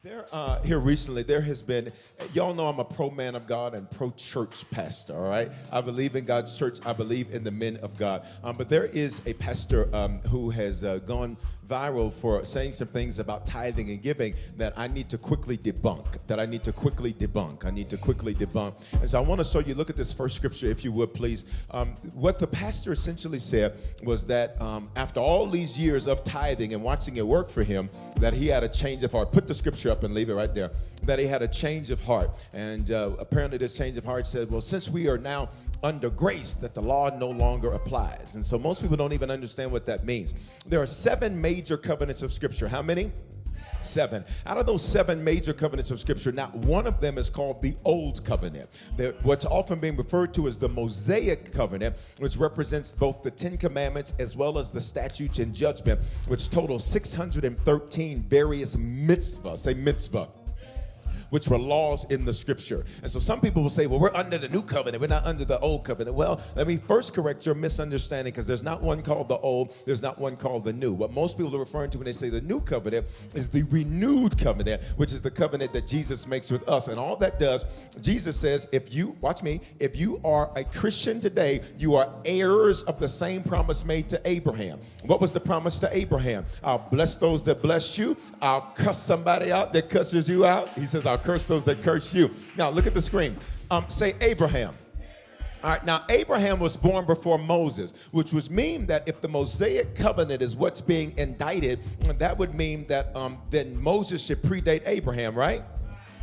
Here recently, there has been, y'all know I'm a pro-man of God and pro-church pastor, all right? I believe in God's church. I believe in the men of God. But there is a pastor who has gone viral for saying some things about tithing and giving that I need to quickly debunk, And so I want to show you, look at this first scripture, if you would, please. What the pastor essentially said was that after all these years of tithing and watching it work for him, that he had a change of heart. Put the scripture up and leave it right there. That he had a change of heart. And apparently this change of heart said, well, since we are now under grace, that the law no longer applies. And so most people don't even understand what that means. There are 7 major covenants of Scripture. How many? 7. Out of those 7 major covenants of Scripture, not one of them is called the Old Covenant. What's often being referred to as the Mosaic Covenant, which represents both the 10 Commandments as well as the statutes and judgment, which total 613 various mitzvah. Say mitzvah. Which were laws in the scripture. And so some people will say, well, we're under the new covenant. We're not under the old covenant. Well, let me first correct your misunderstanding, because there's not one called the old. There's not one called the new. What most people are referring to when they say the new covenant is the renewed covenant, which is the covenant that Jesus makes with us. And all that does, Jesus says, if you, watch me, if you are a Christian today, you are heirs of the same promise made to Abraham. What was the promise to Abraham? I'll bless those that bless you. I'll cuss somebody out that cusses you out. He says, I'll curse those that curse you. Now look at the screen. Say Abraham. All right, now Abraham was born before Moses, which would mean that if the Mosaic covenant is what's being indicted, that would mean that then Moses should predate Abraham, right?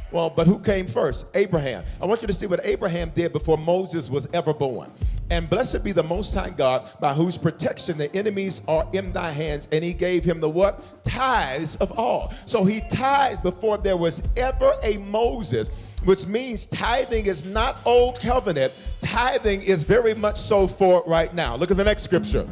Well, but who came first? Abraham. I want you to see what Abraham did before Moses was ever born. And blessed be the Most High God, by whose protection the enemies are in thy hands. And he gave him the what? Tithes of all. So he tithed before there was ever a Moses, which means tithing is not old covenant. Tithing is very much so for right now. Look at the next scripture.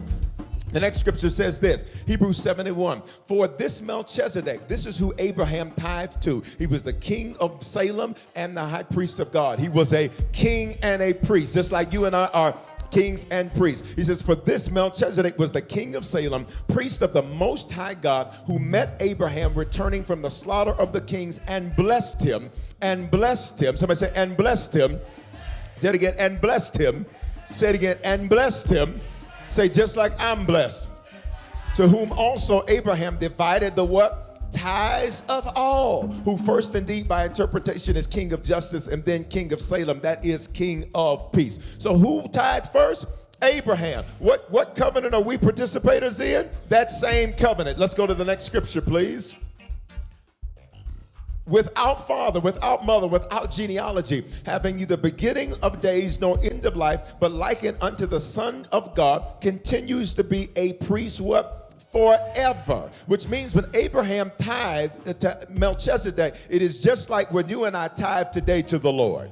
The next scripture says this, Hebrews 7:1. For this Melchizedek, this is who Abraham tithed to. He was the king of Salem and the high priest of God. He was a king and a priest, just like you and I are kings and priests. He says, for this Melchizedek was the king of Salem, priest of the Most High God, who met Abraham returning from the slaughter of the kings and blessed him, and blessed him. Somebody say, and blessed him. Say it again, and blessed him. Say it again, and blessed him. Say, just like I'm blessed, to whom also Abraham divided the what? Tithes of all, who first indeed by interpretation is king of justice and then king of Salem, that is king of peace. So who tithed first? Abraham. What covenant are we participators in? That same covenant. Let's go to the next scripture, please. Without father, without mother, without genealogy, having neither beginning of days nor end of life, but likened unto the Son of God, continues to be a priest what? Forever. Which means when Abraham tithed to Melchizedek, it is just like when you and I tithe today to the Lord.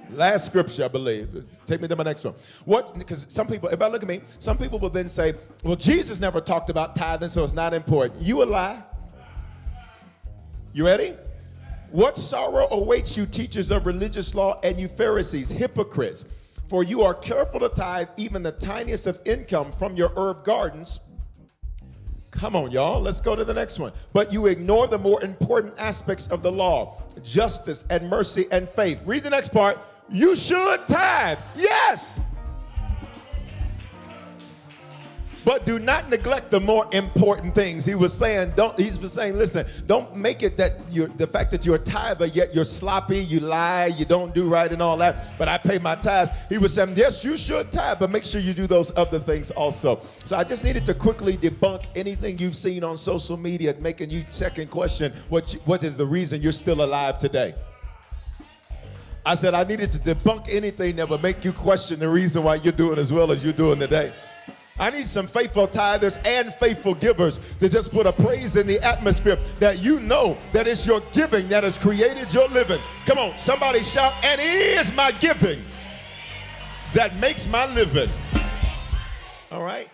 Last scripture, I believe. Take me to my next one. What? Because some people, if I look at me, some people will then say, well, Jesus never talked about tithing, so it's not important. You a lie. You ready? What sorrow awaits you, teachers of religious law, and you Pharisees, hypocrites? For you are careful to tithe even the tiniest of income from your herb gardens. Come on, y'all. Let's go to the next one. But you ignore the more important aspects of the law, justice and mercy and faith. Read the next part. You should tithe. Yes. But do not neglect the more important things. He was saying, listen, don't make it that the fact that you're a tither, yet you're sloppy, you lie, you don't do right and all that, but I pay my tithes. He was saying, yes, you should tithe, but make sure you do those other things also. So I just needed to quickly debunk anything you've seen on social media, making you second question, what is the reason you're still alive today? I said I needed to debunk anything that would make you question the reason why you're doing as well as you're doing today. I need some faithful tithers and faithful givers to just put a praise in the atmosphere that you know that it's your giving that has created your living. Come on, somebody shout, and it is my giving that makes my living. All right.